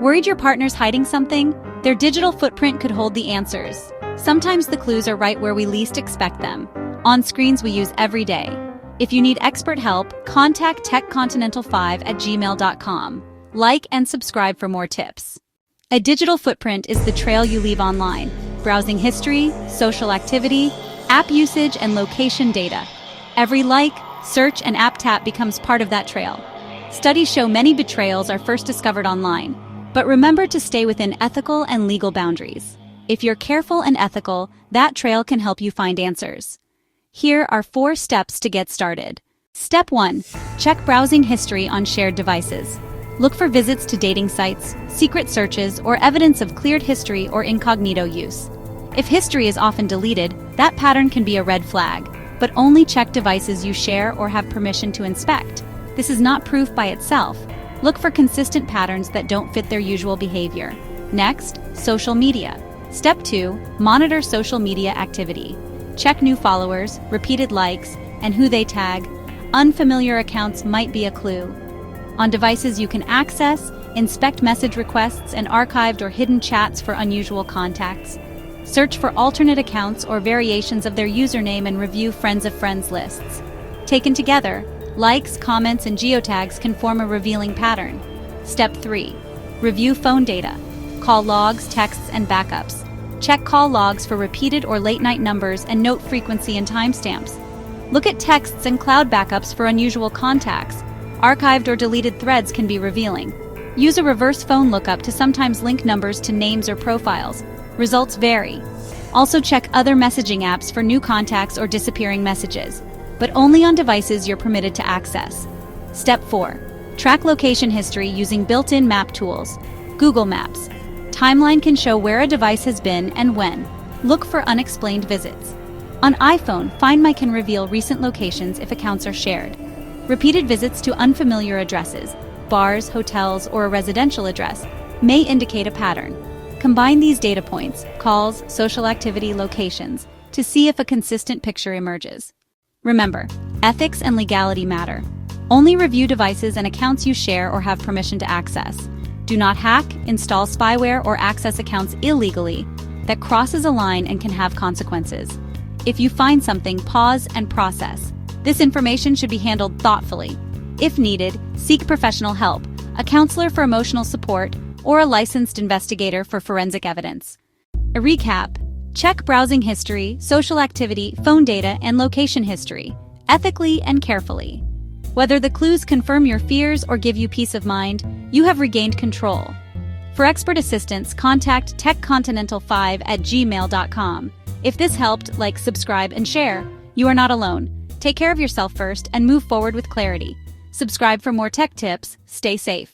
Worried your partner's hiding something? Their digital footprint could hold the answers. Sometimes the clues are right where we least expect them, on screens we use every day. If you need expert help, contact techcontinental5@gmail.com. Like and subscribe for more tips. A digital footprint is the trail you leave online, browsing history, social activity, app usage, and location data. Every like, search, and app tap becomes part of that trail. Studies show many betrayals are first discovered online, but remember to stay within ethical and legal boundaries. If you're careful and ethical, that trail can help you find answers. Here are 4 steps to get started. Step 1. Check browsing history on shared devices. Look for visits to dating sites, secret searches, or evidence of cleared history or incognito use. If history is often deleted, that pattern can be a red flag, but only check devices you share or have permission to inspect. This is not proof by itself. Look for consistent patterns that don't fit their usual behavior. Next, social media. Step 2. Monitor social media activity. Check new followers, repeated likes, and who they tag. Unfamiliar accounts might be a clue. On devices you can access, inspect message requests and archived or hidden chats for unusual contacts. Search for alternate accounts or variations of their username and review friends of friends lists. Taken together, likes, comments, and geotags can form a revealing pattern. Step 3. Review phone data. Call logs, texts, and backups. Check call logs for repeated or late-night numbers and note frequency and timestamps. Look at texts and cloud backups for unusual contacts. Archived or deleted threads can be revealing. Use a reverse phone lookup to sometimes link numbers to names or profiles. Results vary. Also check other messaging apps for new contacts or disappearing messages, but only on devices you're permitted to access. Step 4. Track location history using built-in map tools. Google Maps. Timeline can show where a device has been and when. Look for unexplained visits. On iPhone, Find My can reveal recent locations if accounts are shared. Repeated visits to unfamiliar addresses, bars, hotels, or a residential address may indicate a pattern. Combine these data points, calls, social activity, locations, to see if a consistent picture emerges. Remember, ethics and legality matter. Only review devices and accounts you share or have permission to access. Do not hack, install spyware, or access accounts illegally. That crosses a line and can have consequences. If you find something, pause and process. This information should be handled thoughtfully. If needed, seek professional help, a counselor for emotional support, or a licensed investigator for forensic evidence. A recap: check browsing history, social activity, phone data, and location history, ethically and carefully. Whether the clues confirm your fears or give you peace of mind, you have regained control. For expert assistance, contact techcontinental5@gmail.com. If this helped, like, subscribe, and share. You are not alone. Take care of yourself first and move forward with clarity. Subscribe for more tech tips. Stay safe.